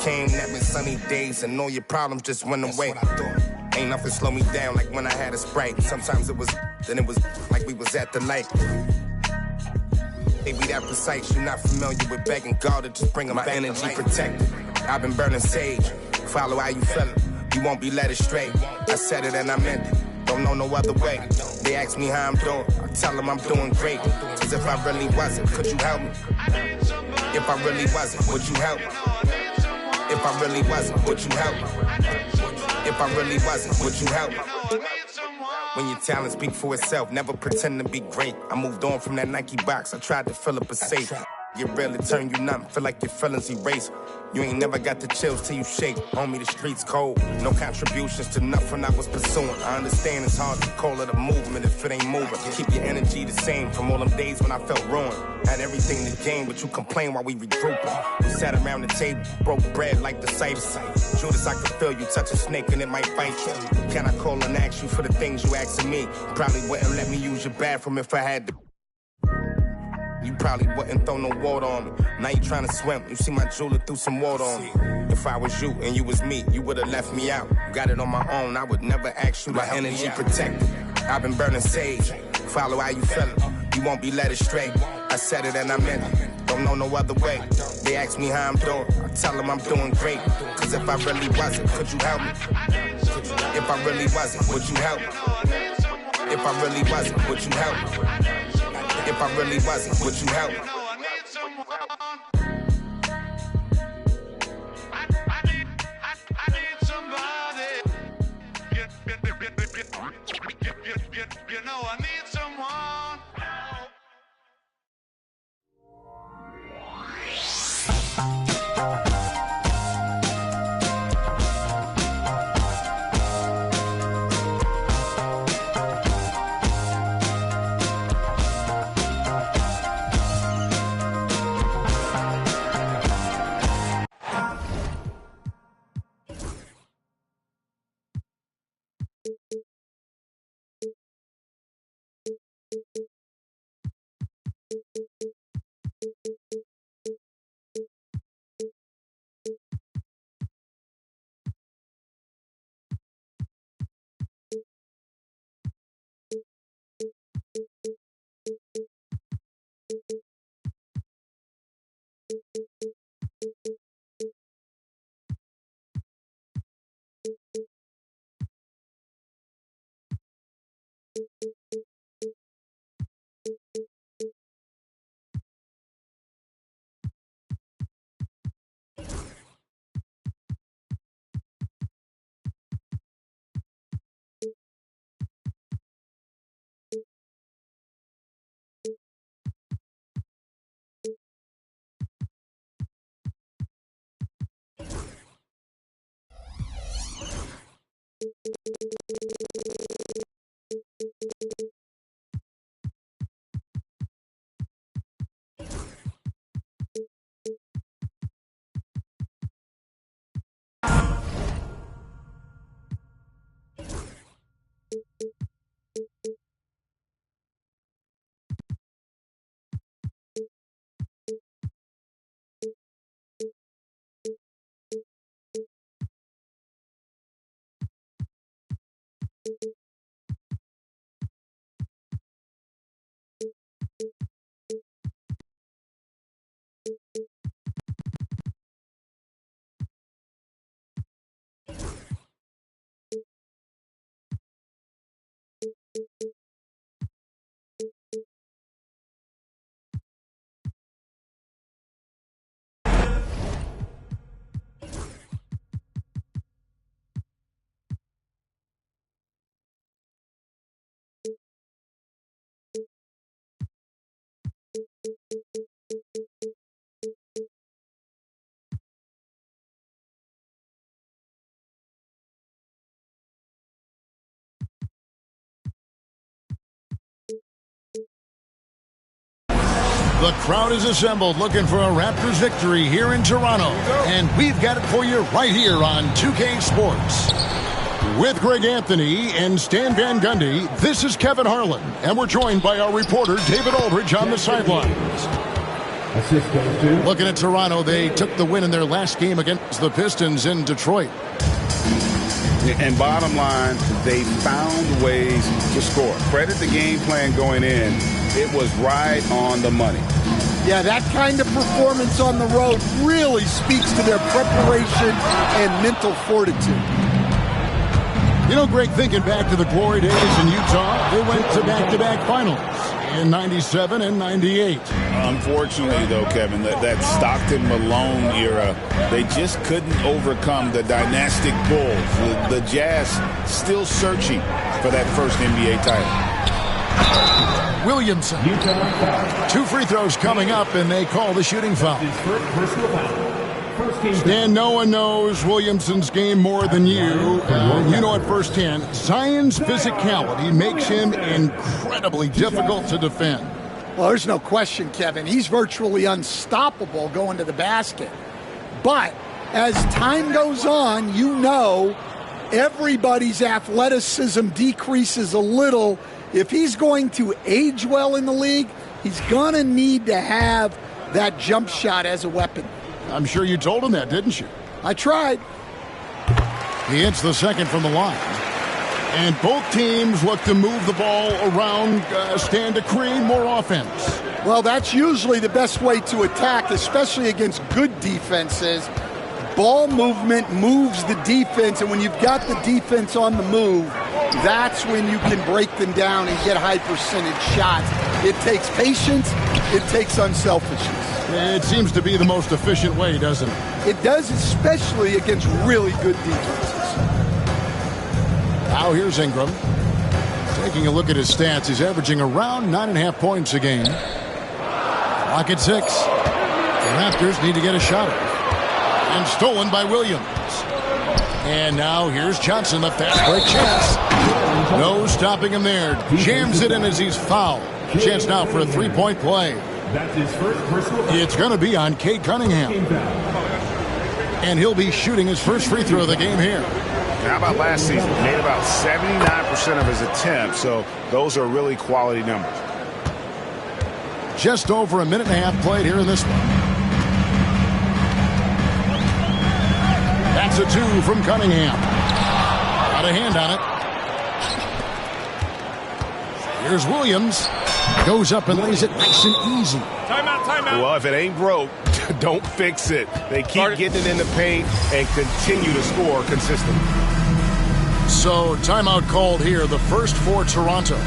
came, that been sunny days, and all your problems just went away. Ain't nothing slow me down like when I had a Sprite. Sometimes it was, then it was like we was at the light. They be that precise, you're not familiar with begging God to just bring them my energy protected. I've been burning sage, follow how you feelin'. You won't be led astray. I said it and I meant it. Don't know no other way. They ask me how I'm doing. I tell them I'm doing great. Cause if I really wasn't, could you help me? If I really wasn't, would you help me? If I really wasn't, would you help me? If I really wasn't, would you help me? When your talent speak for itself, never pretend to be great. I moved on from that Nike box. I tried to fill up a safe. Get real, it turn you numb, feel like your feelings erase. You ain't never got the chills till you shake. Homie, the streets cold. No contributions to nothing I was pursuing. I understand it's hard to call it a movement if it ain't moving. Keep your energy the same from all them days when I felt ruined. Had everything to gain, but you complain while we regrouping. We sat around the table, broke bread like the disciples. Judas, I could feel you touch a snake and it might bite you. Can I call and ask you for the things you asking me? Probably wouldn't let me use your bathroom if I had to. You probably wouldn't throw no water on me. Now you trying to swim. You see my jeweler threw some water on me. If I was you and you was me, you would've left me out. Got it on my own. I would never ask you to help me. My energy protected. I've been burning sage. Follow how you feelin'. You won't be led astray. I said it and I meant it. Don't know no other way. They ask me how I'm doing. I tell them I'm doing great. Cause if I really wasn't, could you help me? If I really wasn't, would you help me? If I really wasn't, would you help me? If I really wasn't, would you help? You know I need someone. The crowd is assembled looking for a Raptors victory here in Toronto. And we've got it for you right here on 2K Sports. With Greg Anthony and Stan Van Gundy, this is Kevin Harlan. And we're joined by our reporter, David Aldridge, on the sidelines. Assist goes to. Looking at Toronto, they took the win in their last game against the Pistons in Detroit. And bottom line, they found ways to score. Credit the game plan going in. It was right on the money. Yeah, that kind of performance on the road really speaks to their preparation and mental fortitude. You know, Greg, thinking back to the glory days in Utah, they went to back-to-back finals in 97 and 98. Unfortunately, though, Kevin, that Stockton-Malone era, they just couldn't overcome the dynastic Bulls. The Jazz still searching for that first NBA title. Williamson. 2 free throws coming up, and they call the shooting foul. And no one knows Williamson's game more than you. You know it firsthand. Zion's physicality makes him incredibly difficult to defend. Well, there's no question, Kevin. He's virtually unstoppable going to the basket. But as time goes on, you know everybody's athleticism decreases a little. If he's going to age well in the league, he's going to need to have that jump shot as a weapon. I'm sure you told him that, didn't you? I tried. He hits the second from the line. And both teams look to move the ball around, stand to create more offense. Well, that's usually the best way to attack, especially against good defenses. Ball movement moves the defense, and when you've got the defense on the move, that's when you can break them down and get high percentage shots. It takes patience. It takes unselfishness. It seems to be the most efficient way, doesn't it? It does, especially against really good defenses. Now here's Ingram. Taking a look at his stats, he's averaging around 9.5 points a game. Clock at 6. The Raptors need to get a shot at it. And stolen by Williams. And now here's Johnson, the fast break chance. No stopping him there. Jams it in as he's fouled. Chance now for a three-point play. That's his first personal foul. It's going to be on Cade Cunningham. And he'll be shooting his first free throw of the game here. How about last season? Made about 79% of his attempts, so those are really quality numbers. Just over a minute and a half played here in this one. That's a 2 from Cunningham. Got a hand on it. Here's Williams. Goes up and lays it nice and easy. Timeout. Well, if it ain't broke, don't fix it. They keep getting it in the paint and continue to score consistently. So, timeout called here, the first for Toronto.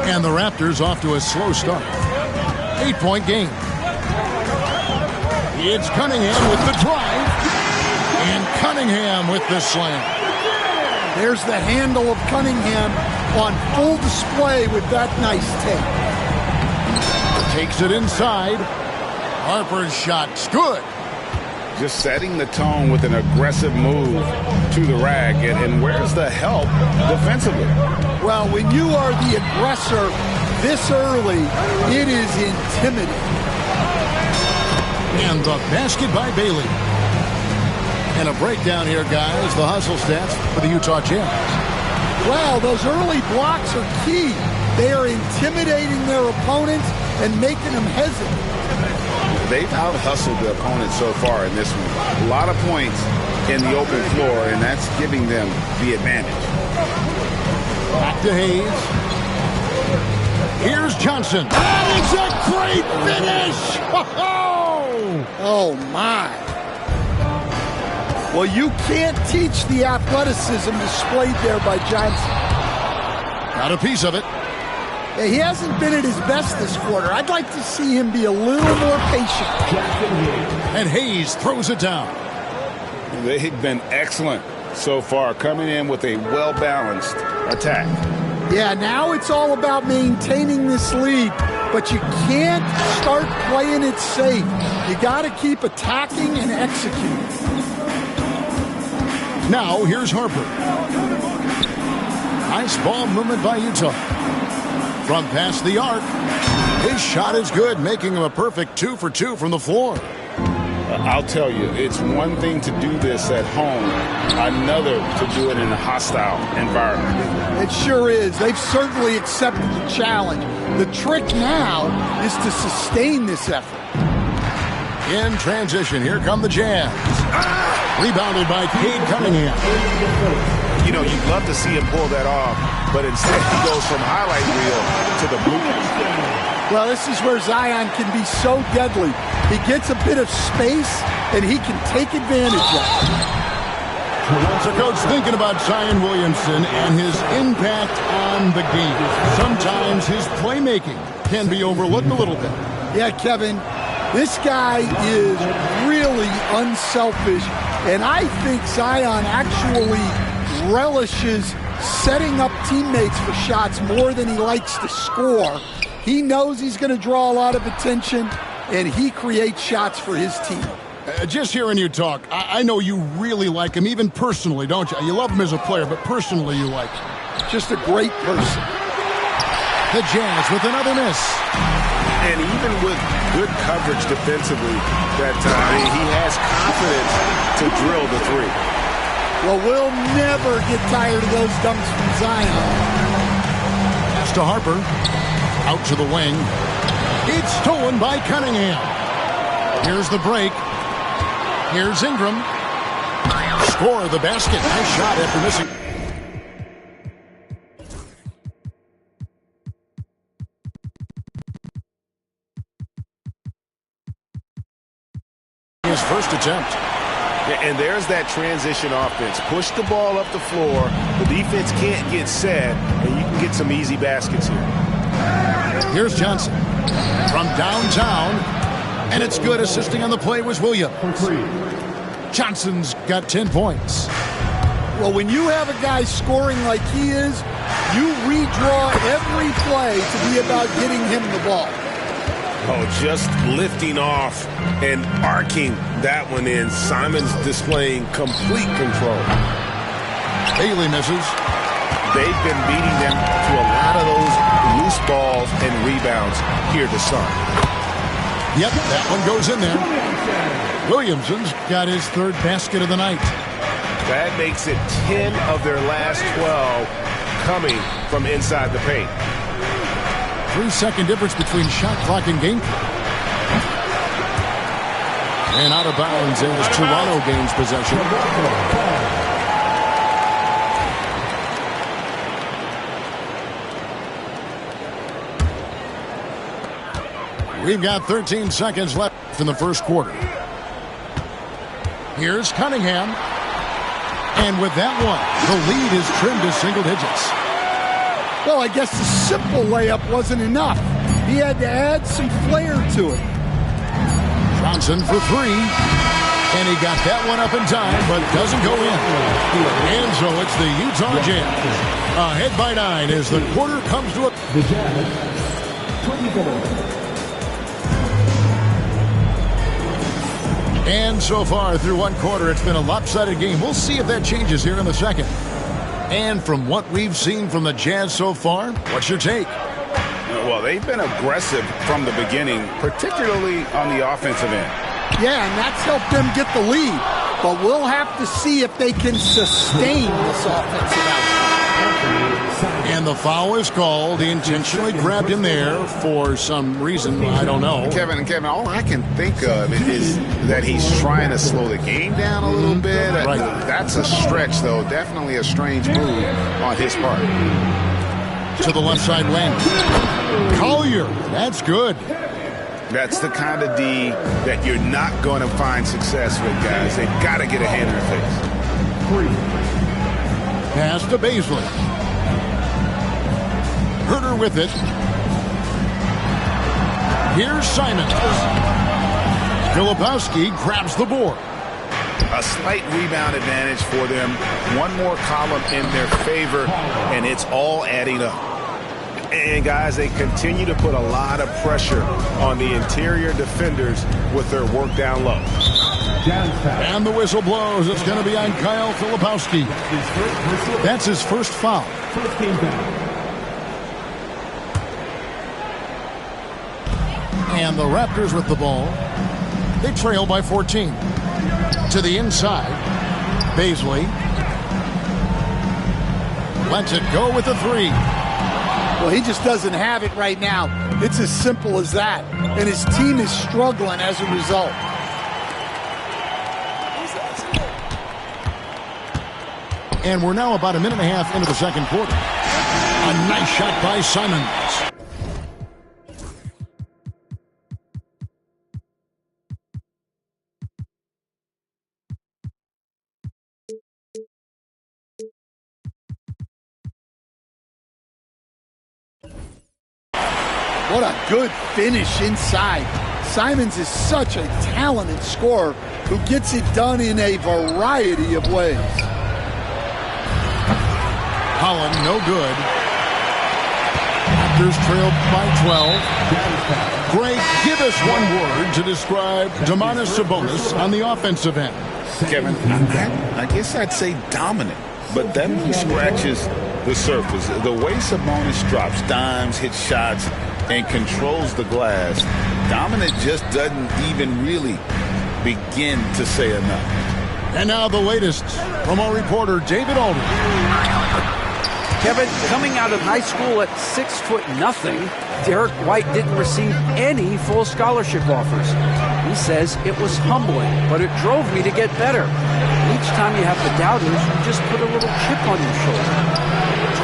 And the Raptors off to a slow start. 8-point game. It's Cunningham with the drive. And Cunningham with the slam. There's the handle of Cunningham on full display with that nice take. Takes it inside. Harper's shot's good. Just setting the tone with an aggressive move to the rack. And where's the help defensively? Well, when you are the aggressor this early, it is intimidating. And the basket by Bailey. And a breakdown here, guys. The hustle stats for the Utah Jazz. Well, those early blocks are key. They are intimidating their opponents and making them hesitate. They've out-hustled the opponent so far in this one. A lot of points in the open floor, and that's giving them the advantage. Back to Hayes. Here's Johnson. That is a great finish! Oh, my. Well, you can't teach the athleticism displayed there by Johnson. Got a piece of it. Yeah, he hasn't been at his best this quarter. I'd like to see him be a little more patient. And Hayes throws it down. They've been excellent so far, coming in with a well-balanced attack. Yeah, now it's all about maintaining this lead, but you can't start playing it safe. You got to keep attacking and executing. Now here's Harper. Nice ball movement by Utah. From past the arc, his shot is good, making him a perfect 2 for 2 from the floor. I'll tell you, it's one thing to do this at home, another to do it in a hostile environment. It sure is. They've certainly accepted the challenge. The trick now is to sustain this effort. In transition, here come the Jazz. Rebounded by Cade Cunningham. You know, you'd love to see him pull that off, but instead he goes from highlight reel to the blue. Well, this is where Zion can be so deadly. He gets a bit of space, and he can take advantage of it. So, Coach, thinking about Zion Williamson and his impact on the game, sometimes his playmaking can be overlooked a little bit. Yeah, Kevin, this guy is really unselfish, and I think Zion actually relishes setting up teammates for shots more than he likes to score. He knows he's going to draw a lot of attention, and he creates shots for his team. Just hearing you talk, I know you really like him, even personally, don't you? You love him as a player, but personally you like him. Just a great person. The Jazz with another miss. And even with good coverage defensively that time, he has confidence to drill the three. Well, we'll never get tired of those dunks from Zion. Pass to Harper. Out to the wing. It's stolen by Cunningham. Here's the break. Here's Ingram. Score the basket. Nice shot after missing. His first attempt. And there's that transition offense. Push the ball up the floor. The defense can't get set, and you can get some easy baskets here. Here's Johnson from downtown, and it's good. Assisting on the play was Williams. Johnson's got 10 points. Well, when you have a guy scoring like he is, you redraw every play to be about getting him the ball. Oh, just lifting off and arcing that one in. Simon's displaying complete control. Bailey misses. They've been beating them to a lot of those loose balls and rebounds here to start. Yep, that one goes in there. Williamson's got his third basket of the night. That makes it 10 of their last 12 coming from inside the paint. 3-second difference between shot clock and game clock. And out of bounds as Toronto gains possession. We've got 13 seconds left in the first quarter. Here's Cunningham. And with that one, the lead is trimmed to single digits. Well, I guess the simple layup wasn't enough. He had to add some flair to it. Johnson for three. And he got that one up in time, but doesn't go in. And so it's the Utah Jazz ahead by 9 as the quarter comes to a... The Jazz, 24. And so far through one quarter, it's been a lopsided game. We'll see if that changes here in the second. And from what we've seen from the Jazz so far, what's your take? Well, they've been aggressive from the beginning, particularly on the offensive end. Yeah, and that's helped them get the lead. But we'll have to see if they can sustain this offensive output. And the foul is called. He intentionally grabbed him there for some reason. I don't know. Kevin, all I can think of is that he's trying to slow the game down a little bit. Right. That's a stretch, though. Definitely a strange move on his part. To the left side lane. Collier. That's good. That's the kind of D that you're not going to find success with, guys. They've got to get a hand in the face. Pass to Baisley. Herder with it. Here's Simons. Filipowski grabs the board. A slight rebound advantage for them. One more column in their favor, and it's all adding up. And, guys, they continue to put a lot of pressure on the interior defenders with their work down low. And the whistle blows. It's going to be on Kyle Filipowski. That's his first foul. And the Raptors with the ball. They trail by 14. To the inside. Baisley. Lets it go with the three. Well, he just doesn't have it right now. It's as simple as that. And his team is struggling as a result. And we're now about a minute and a half into the second quarter. A nice shot by Simons. What a good finish inside. Simons is such a talented scorer who gets it done in a variety of ways. Holland, no good. Raptors trail by 12. Greg, give us one word to describe Domantas Sabonis on the offensive end. Kevin, I guess I'd say dominant, but that only scratches the surface. The way Sabonis drops dimes, hits shots, and controls the glass, dominant just doesn't even really begin to say enough. And now the latest from our reporter, David Aldridge. Kevin, coming out of high school at 6'0", Derek White didn't receive any full scholarship offers. He says it was humbling, but it drove me to get better. Each time you have the doubters, you just put a little chip on your shoulder.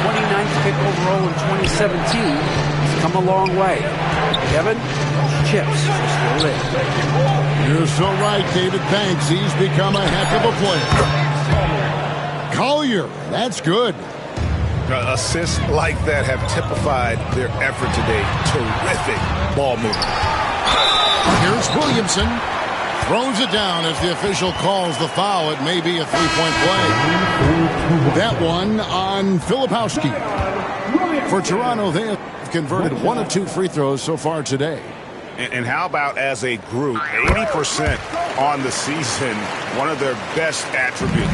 29th pick overall in 2017 has come a long way. Kevin, chips are still there. You're so right, David. Thanks. He's become a heck of a player. Collier, that's good. Assists like that have typified their effort today. Terrific ball movement. Here's Williamson. Throws it down as the official calls the foul. It may be a three-point play. That one on Filipowski. For Toronto, they have converted 1 of 2 free throws so far today. And how about as a group, 80% on the season, one of their best attributes.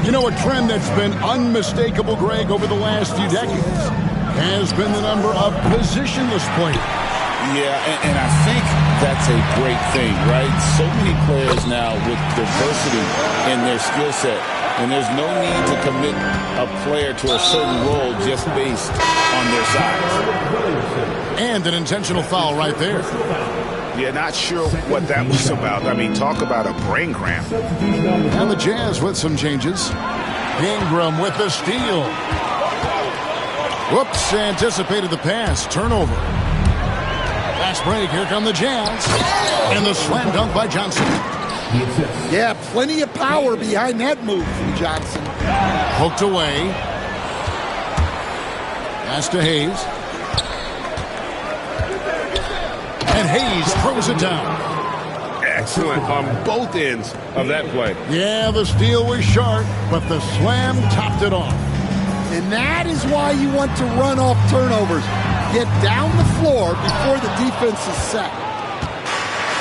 You know, a trend that's been unmistakable, Greg, over the last few decades has been the number of positionless players. Yeah, and I think that's a great thing, right? So many players now with diversity in their skill set, and there's no need to commit a player to a certain role just based on their size. And an intentional foul right there. Yeah, not sure what that was about. I mean, talk about a brain cramp. And the Jazz with some changes. Ingram with the steal. Whoops, anticipated the pass. Turnover. Fast break. Here come the Jazz. And the slam dunk by Johnson. Yeah, plenty of power behind that move from Johnson. Poked away. Pass to Hayes. And Hayes throws it down. Excellent on both ends of that play. Yeah, the steal was sharp, but the slam topped it off. And that is why you want to run off turnovers. Get down the floor before the defense is set.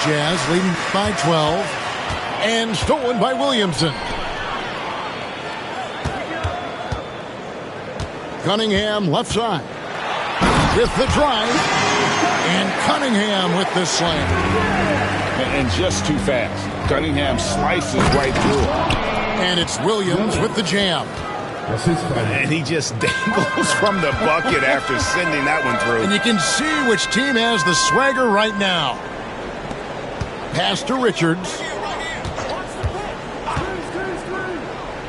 Jazz leading by 12. And stolen by Williamson. Cunningham left side. With the drive. And Cunningham with the slam. And just too fast. Cunningham slices right through it. And it's Williams with the jam. And he just dangles from the bucket after sending that one through. And you can see which team has the swagger right now. Pass to Richards.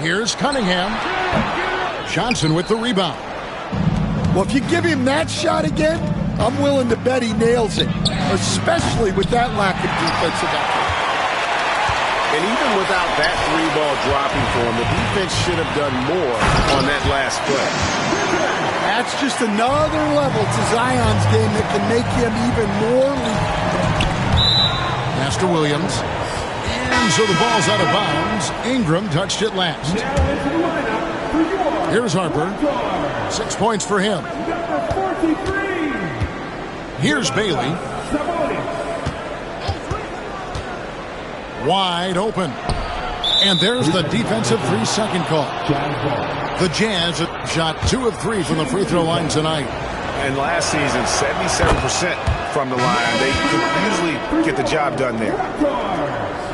Here's Cunningham. Johnson with the rebound. Well, if you give him that shot again, I'm willing to bet he nails it, especially with that lack of defensive effort. And even without that 3-ball dropping for him, the defense should have done more on that last play. That's just another level to Zion's game that can make him even more lethal. Master Williams. And so the ball's out of bounds. Ingram touched it last. Here's Harper. 6 points for him. Here's Bailey. Wide open. And there's the defensive 3-second call. The Jazz have shot 2 of 3 from the free throw line tonight. And last season, 77% from the line. They could usually get the job done there.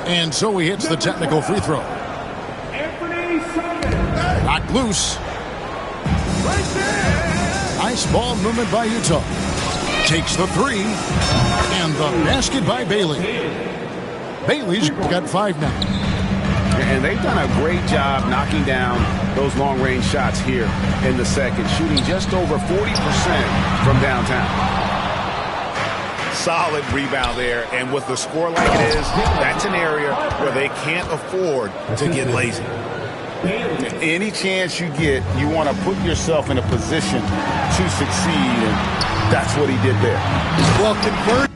And so he hits the technical free throw. Knocked loose. Nice ball movement by Utah. Takes the 3. And the basket by Bailey. Bailey's got 5 now. And they've done a great job knocking down those long-range shots here in the second, shooting just over 40% from downtown. Solid rebound there, and with the score like it is, that's an area where they can't afford to get lazy. Any chance you get, you want to put yourself in a position to succeed, and that's what he did there. Well, converting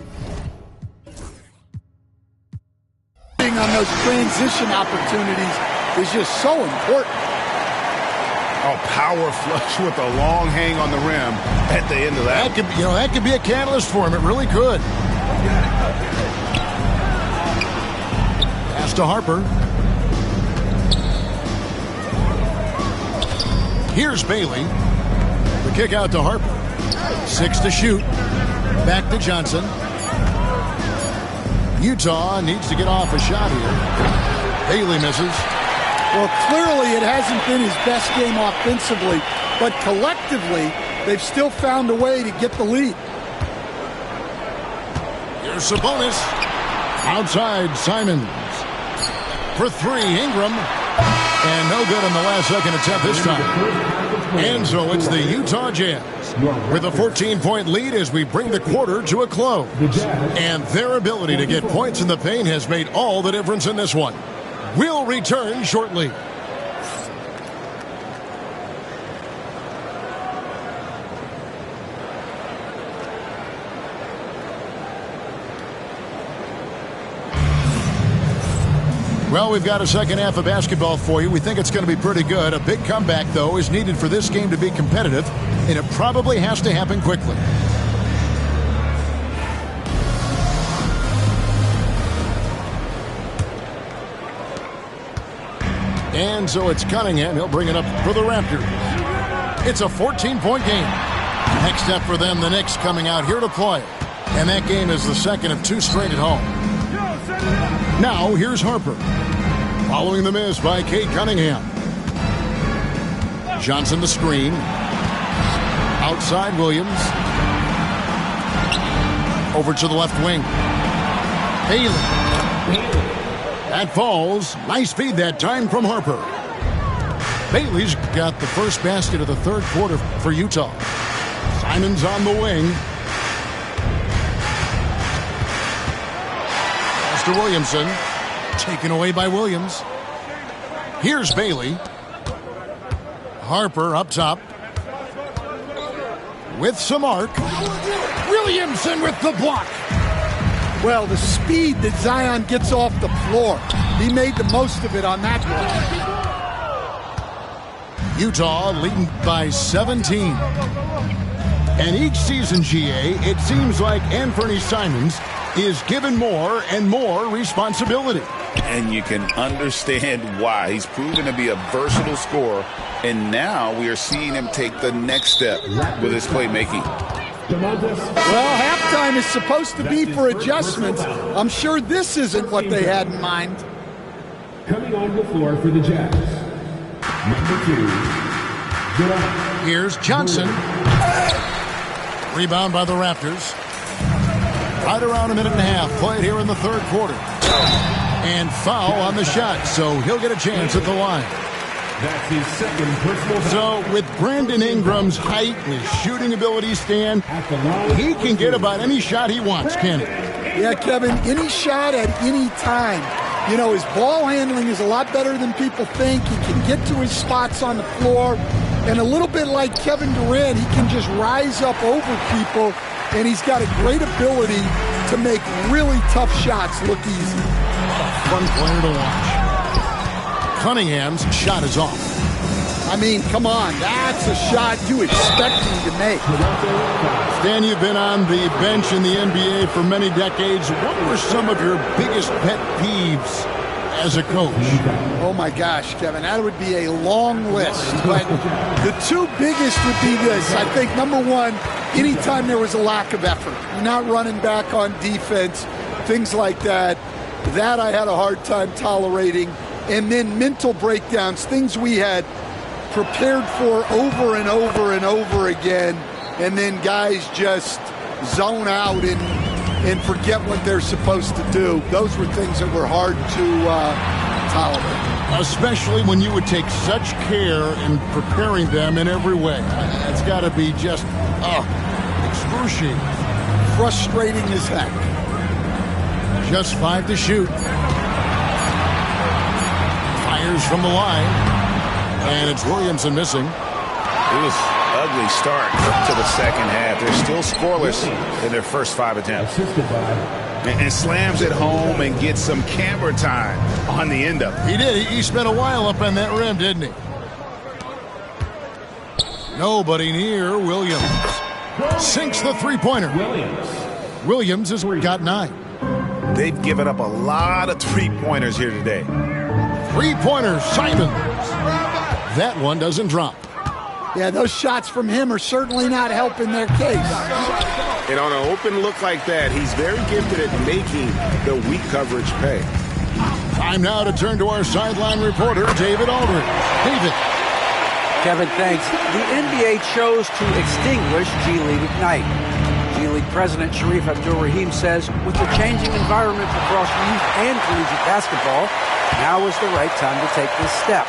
on those transition opportunities is just so important. Oh, power flush with a long hang on the rim at the end of that. That could be a catalyst for him. It really could. Pass to Harper. Here's Bailey. The kick out to Harper. 6 to shoot. Back to Johnson. Utah needs to get off a shot here. Bailey misses. Well, clearly it hasn't been his best game offensively, but collectively, they've still found a way to get the lead. Here's Sabonis. Outside, Simons. For 3, Ingram. And no good on the last second attempt this time. And so it's the Utah Jazz with a 14-point lead as we bring the quarter to a close. And their ability to get points in the paint has made all the difference in this one. We'll return shortly. Well, we've got a second half of basketball for you. We think it's going to be pretty good. A big comeback, though, is needed for this game to be competitive, and it probably has to happen quickly. And so it's Cunningham. He'll bring it up for the Raptors. It's a 14-point game. Next step for them, the Knicks coming out here to play. And that game is the second of 2 straight at home. Now, here's Harper. Following the miss by Cade Cunningham. Johnson the screen. Outside Williams. Over to the left wing. Bailey. That falls. Nice feed that time from Harper. Bailey's got the first basket of the third quarter for Utah. Simons on the wing. Pass to Williamson. Taken away by Williams. Here's Bailey. Harper up top. With some arc. Williamson with the block. Well, the speed that Zion gets off the floor, he made the most of it on that one. Utah leading by 17. And each season, GA, it seems like Anthony Simons is given more and more responsibility. And you can understand why. He's proven to be a versatile scorer, and now we are seeing him take the next step with his playmaking. Well, halftime is supposed to be for adjustments. I'm sure this isn't what they had in mind. Coming on the floor for the Jazz, number 2, Here's Johnson. Rebound by the Raptors. Right around a minute and a half played here in the third quarter. And foul on the shot, so he'll get a chance at the line. That's his second personal foul. So with Brandon Ingram's height and his shooting ability, Stan, he can get about any shot he wants, can't he? Yeah, Kevin, any shot at any time. You know, his ball handling is a lot better than people think. He can get to his spots on the floor. And a little bit like Kevin Durant, he can just rise up over people. And he's got a great ability to make really tough shots look easy. Fun player to watch. Cunningham's shot is off. I mean, come on. That's a shot you expect him to make. Stan, you've been on the bench in the NBA for many decades. What were some of your biggest pet peeves as a coach? Oh, my gosh, Kevin, that would be a long list. But the two biggest would be this. I think, number one, anytime there was a lack of effort, you're not running back on defense, things like that, that I had a hard time tolerating. And then mental breakdowns, things we had prepared for over and over and over again, and then guys just zone out and forget what they're supposed to do. Those were things that were hard to tolerate. Especially when you would take such care in preparing them in every way. It's got to be just excruciating. Frustrating as heck. Just 5 to shoot. Fires from the line. And it's Williamson missing. It was an ugly start to the second half. They're still scoreless in their first 5 attempts. And slams it home and gets some camera time on the end of it. He did. He spent a while up on that rim, didn't he? Nobody near Williams. Sinks the three-pointer. Williams has got 9. They've given up a lot of three-pointers here today. Three-pointer, Simons. That one doesn't drop. Yeah, those shots from him are certainly not helping their case. And on an open look like that, he's very gifted at making the weak coverage pay. Time now to turn to our sideline reporter, David Aldridge. David. Kevin, thanks. The NBA chose to extinguish G League Ignite. G League President Sharif Abdul-Rahim says, with the changing environment across youth and collegiate basketball, now is the right time to take this step.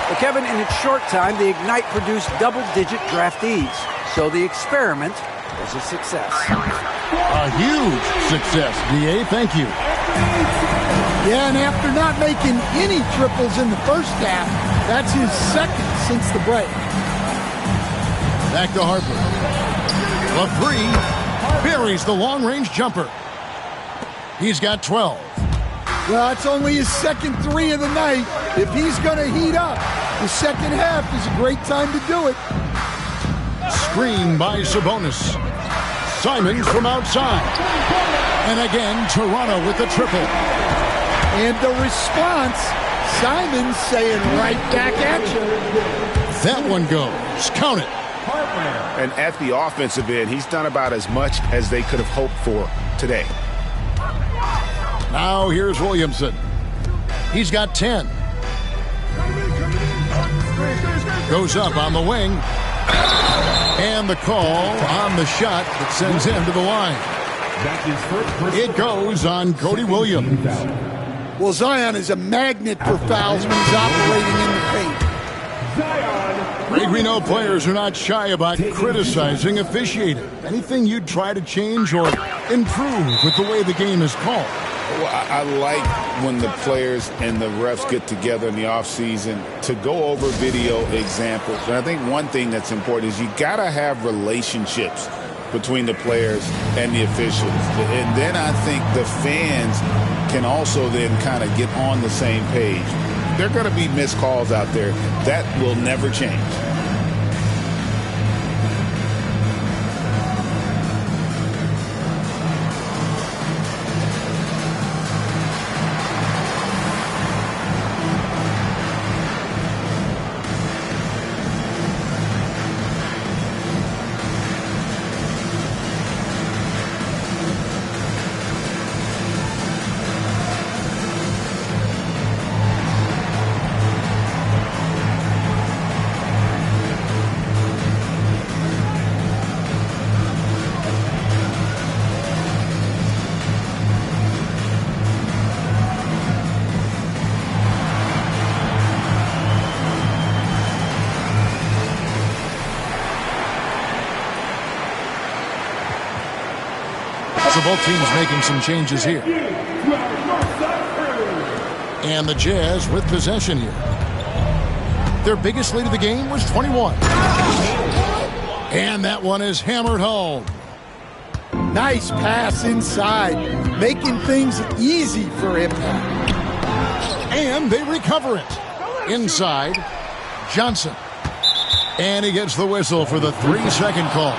Well, Kevin, in its short time, the Ignite produced double-digit draftees, so the experiment was a success. A huge success, D.A. Thank you. Yeah, and after not making any triples in the first half, that's his second since the break. Back to Harper. The three buries the long-range jumper. He's got 12. Well, it's only his second 3 of the night. If he's going to heat up, the second half is a great time to do it. Screen by Sabonis. Simons from outside. And again, Toronto with the triple. And the response, Simons saying right back at you. That one goes. Count it. And at the offensive end, he's done about as much as they could have hoped for today. Now here's Williamson. He's got 10. Goes up on the wing. And the call on the shot that sends him to the line. It goes on Cody Williams. Well, Zion is a magnet for fouls when he's operating in the paint. Greg, we know players are not shy about criticizing officiating. Anything you'd try to change or improve with the way the game is called? Well, I like when the players and the refs get together in the offseason to go over video examples. And I think one thing that's important is you got to have relationships between the players and the officials. And then I think the fans can also then kind of get on the same page. There are going to be missed calls out there. That will never change. So both teams making some changes here. And the Jazz with possession here. Their biggest lead of the game was 21. And that one is hammered home. Nice pass inside, making things easy for Impact. And they recover it. Inside, Johnson. And he gets the whistle for the 3-second call.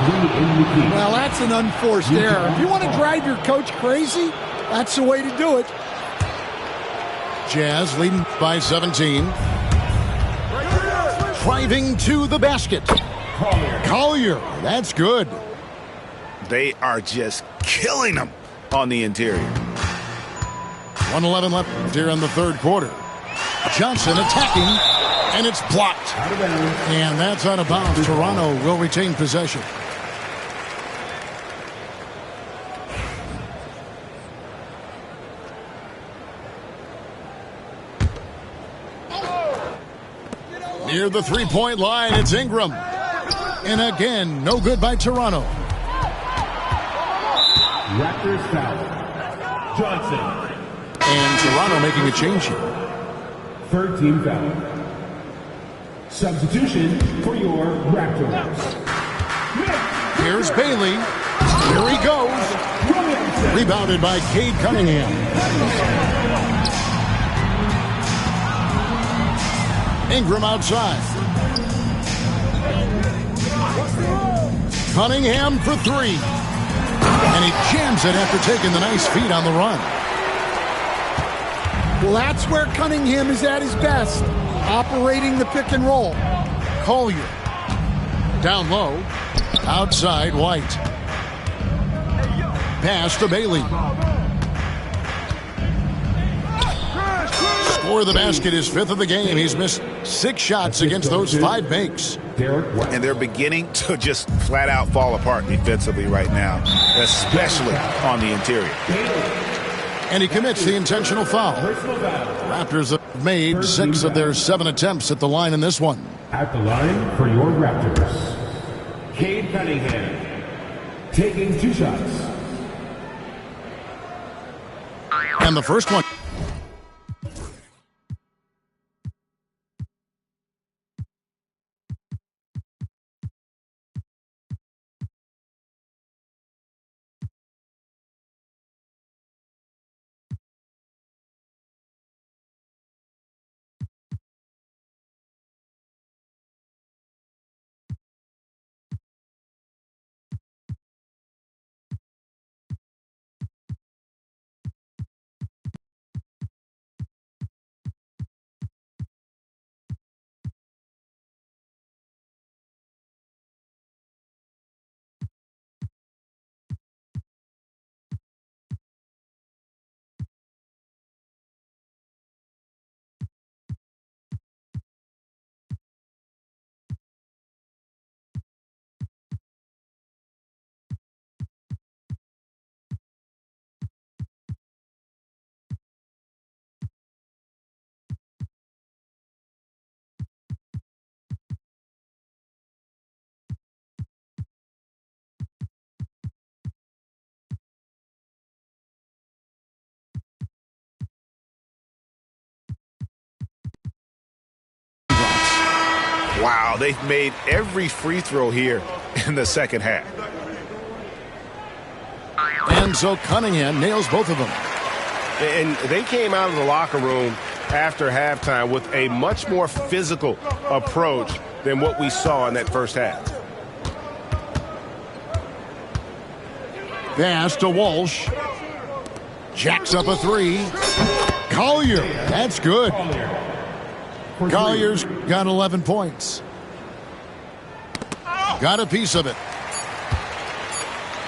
Well, that's an unforced error. If you want to drive your coach crazy, that's the way to do it. Jazz leading by 17. Driving to the basket. Collier, that's good. They are just killing them on the interior. 1:11 left here in the third quarter. Johnson attacking, and it's blocked. And that's out of bounds. Toronto will retain possession. Near the three-point line, it's Ingram. And again, no good by Toronto. Raptors foul. Johnson. And Toronto making a change here. Third team foul. Substitution for your Raptors. Here's Bailey. Here he goes. Rebounded by Cade Cunningham. Ingram outside. Cunningham for three. And he jams it after taking the nice feed on the run. Well, that's where Cunningham is at his best, operating the pick and roll. Collier. Down low. Outside White. Pass to Bailey. Score of the basket is fifth of the game. He's missed 6 shots against those 5 makes. And they're beginning to just flat out fall apart defensively right now, especially on the interior. And he commits the intentional foul. Raptors have made 6 of their 7 attempts at the line in this one. At the line for your Raptors, Cade Cunningham taking 2 shots. And the first one. Wow, they've made every free throw here in the second half. And so Cunningham nails both of them. And they came out of the locker room after halftime with a much more physical approach than what we saw in that first half. Pass to Walsh. Jacks up a 3. Collier, that's good. Collier's got 11 points. Got a piece of it.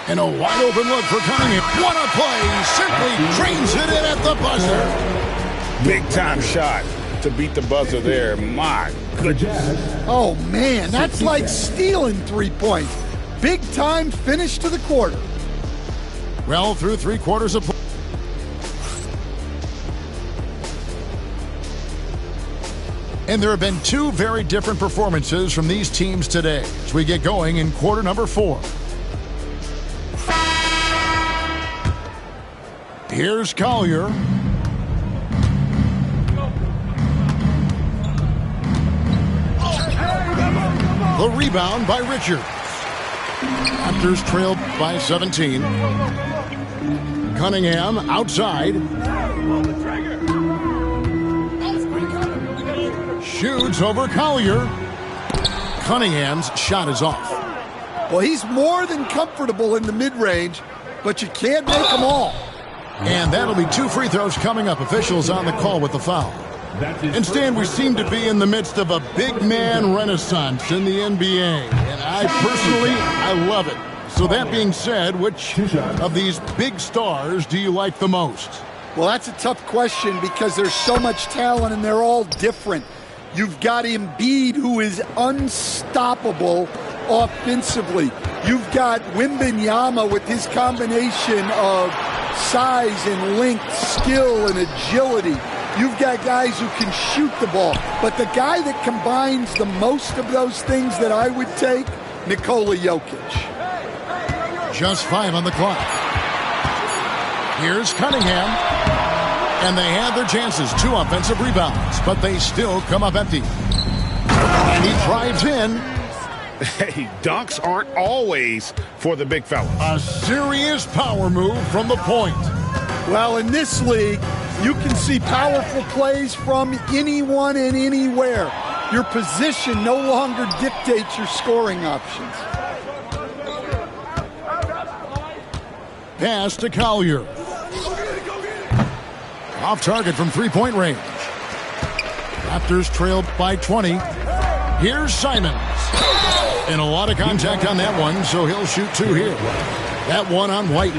And a wide open look for Cunningham. What a play. Simply drains it in at the buzzer. Big time shot to beat the buzzer there. My goodness. Oh, man, that's like stealing 3 points. Big time finish to the quarter. Well, through 3 quarters of play. And there have been 2 very different performances from these teams today as we get going in quarter number 4. Here's Collier. rebound by Richards. Raptors trailed by 17. Cunningham outside. Shoots over Collier. Cunningham's shot is off. Well, he's more than comfortable in the mid-range, but you can't make them all. And that'll be 2 free throws coming up. Officials on the call with the foul. And Stan, we seem to be in the midst of a big man renaissance in the NBA. And I love it. So that being said, which of these big stars do you like the most? Well, that's a tough question because there's so much talent and they're all different. You've got Embiid, who is unstoppable offensively. You've got Wembanyama with his combination of size and length, skill and agility. You've got guys who can shoot the ball. But the guy that combines the most of those things that I would take, Nikola Jokic. Just 5 on the clock. Here's Cunningham. And they had their chances. 2 offensive rebounds, but they still come up empty. And he drives in. Hey, dunks aren't always for the big fella. A serious power move from the point. Well, in this league, you can see powerful plays from anyone and anywhere. Your position no longer dictates your scoring options. Pass to Collier. Off target from three-point range. Raptors trailed by 20. Here's Simons. And a lot of contact on that one, so he'll shoot 2 here. That one on White.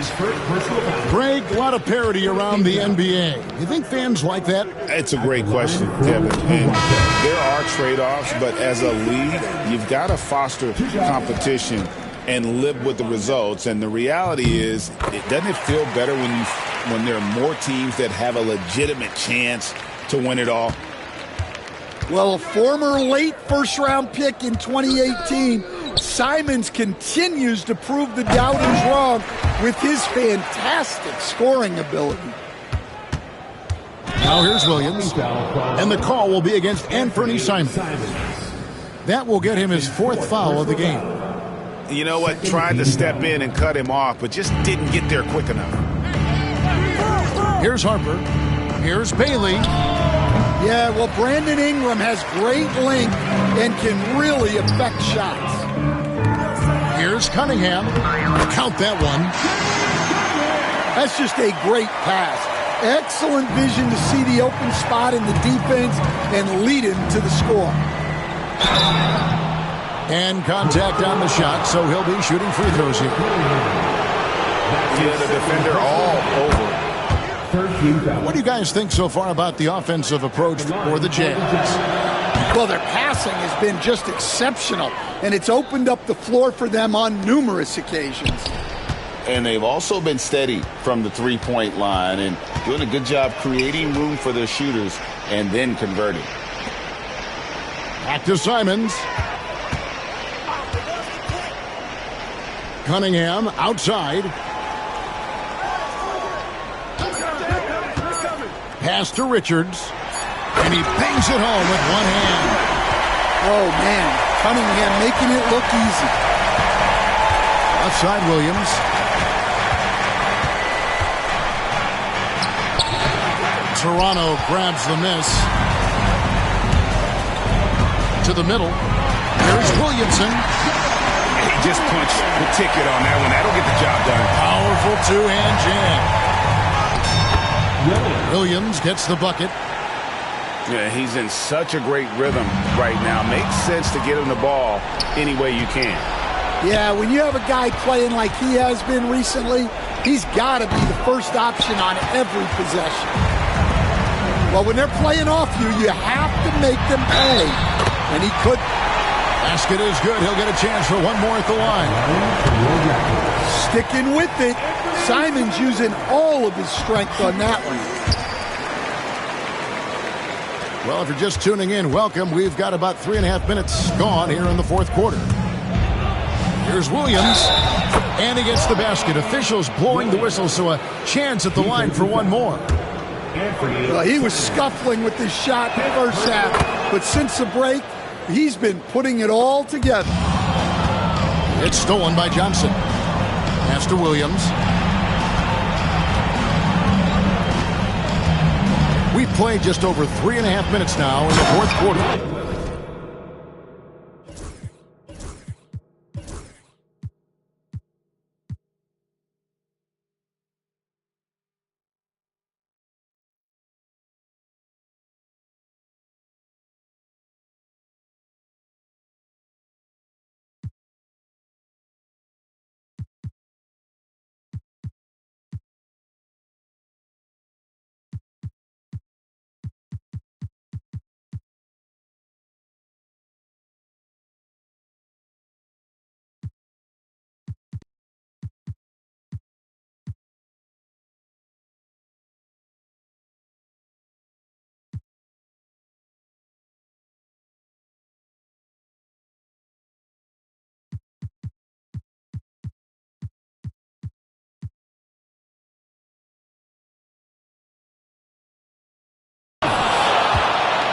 Greg, a lot of parity around the NBA. You think fans like that? It's a great question, Kevin. And there are trade-offs, but as a league, you've got to foster competition and live with the results. And the reality is, doesn't it feel better when there are more teams that have a legitimate chance to win it all? Well, a former late first-round pick in 2018, Simons continues to prove the doubters wrong with his fantastic scoring ability. Now here's Williams, and the call will be against Anthony Simons. That will get him his 4th foul of the game. You know what? Tried to step in and cut him off, but just didn't get there quick enough. Here's Harper. Here's Bailey. Yeah, well, Brandon Ingram has great length and can really affect shots. Here's Cunningham. Count that one. That's just a great pass. Excellent vision to see the open spot in the defense and lead him to the score. And contact on the shot, so he'll be shooting free throws here. Yeah, the defender all over. What do you guys think so far about the offensive approach for the Jazz? Well, their passing has been just exceptional, and it's opened up the floor for them on numerous occasions. And they've also been steady from the three-point line and doing a good job creating room for their shooters and then converting. Back to Simons. Cunningham outside. Pass to Richards. And he bangs it home with one hand. Oh, man. Cunningham making it look easy. Left side, Williams. Toronto grabs the miss. To the middle. Here's Williamson. He just punched the ticket on that one. That'll get the job done. Powerful two-hand jam. Williams gets the bucket. Yeah, he's in such a great rhythm right now. Makes sense to get him the ball any way you can. Yeah, when you have a guy playing like he has been recently, he's got to be the first option on every possession. Well, when they're playing off you, you have to make them pay. And he could. Basket is good. He'll get a chance for one more at the line. Sticking with it. Simons using all of his strength on that one. Well, if you're just tuning in, welcome. We've got about 3.5 minutes gone here in the fourth quarter. Here's Williams, and he gets the basket. Officials blowing the whistle, so a chance at the line for one more. Well, he was scuffling with his shot in the first half, but since the break, he's been putting it all together. It's stolen by Johnson. Pass to Williams. We've played just over 3.5 minutes now in the fourth quarter.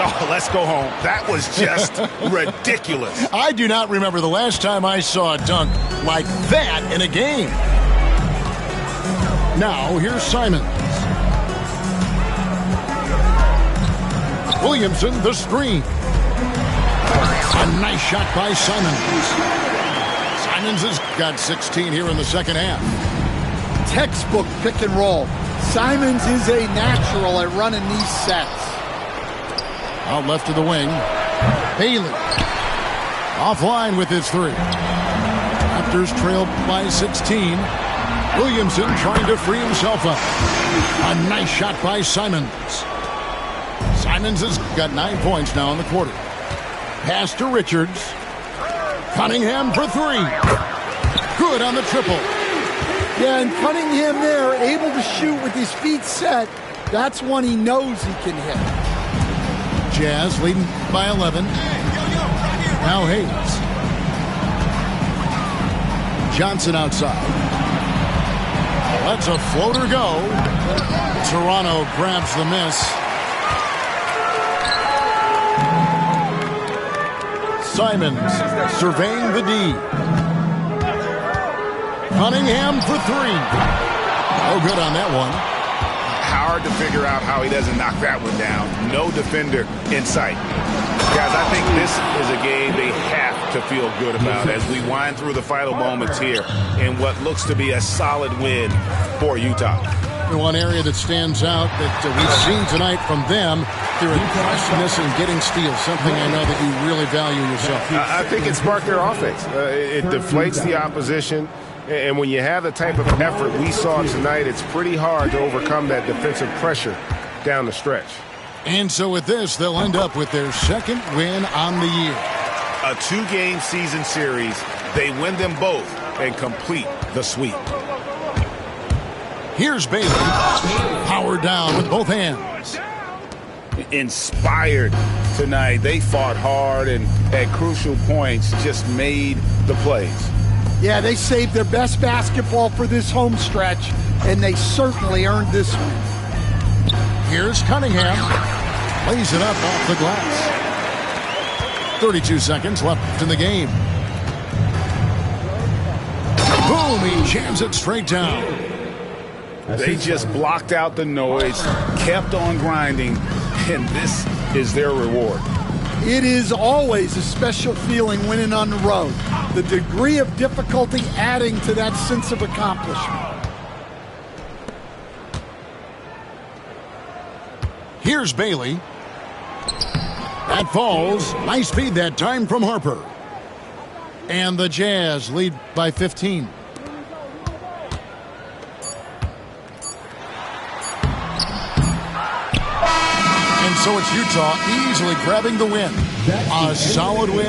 Oh, let's go home. That was just ridiculous. I do not remember the last time I saw a dunk like that in a game. Now, here's Simons. Williamson, the screen. A nice shot by Simons. Simons has got 16 here in the second half. Textbook pick and roll. Simons is a natural at running these sets. Out left to the wing. Bailey. Offline with his three. Raptors trailed by 16. Williamson trying to free himself up. A nice shot by Simons. Simons has got 9 points now in the quarter. Pass to Richards. Cunningham for three. Good on the triple. Yeah, and Cunningham there, able to shoot with his feet set. That's one he knows he can hit. Jazz leading by 11. Now Hayes. Johnson outside. Lets a floater go. Toronto grabs the miss. Simons surveying the D. Cunningham for three. Oh, good on that one. Hard to figure out how he doesn't knock that one down. No defender in sight. Guys, I think this is a game they have to feel good about as we wind through the final moments here in what looks to be a solid win for Utah. One area that stands out that we've seen tonight from them, their aggressiveness and getting steals, something I know that you really value yourself. I think it sparked their offense. It deflates the opposition. And when you have the type of effort we saw tonight, it's pretty hard to overcome that defensive pressure down the stretch. And so with this, they'll end up with their second win on the year. A 2-game season series. They win them both and complete the sweep. Here's Bailey. Powered down with both hands. Inspired tonight. They fought hard and at crucial points just made the plays. Yeah, they saved their best basketball for this home stretch, and they certainly earned this one. Here's Cunningham. Lays it up off the glass. 32 seconds left in the game. Boom, he jams it straight down. They just blocked out the noise, kept on grinding, and this is their reward. It is always a special feeling winning on the road. The degree of difficulty adding to that sense of accomplishment. Here's Bailey. That falls. Nice feed that time from Harper. And the Jazz lead by 15. And so it's Utah easily grabbing the win. A solid win.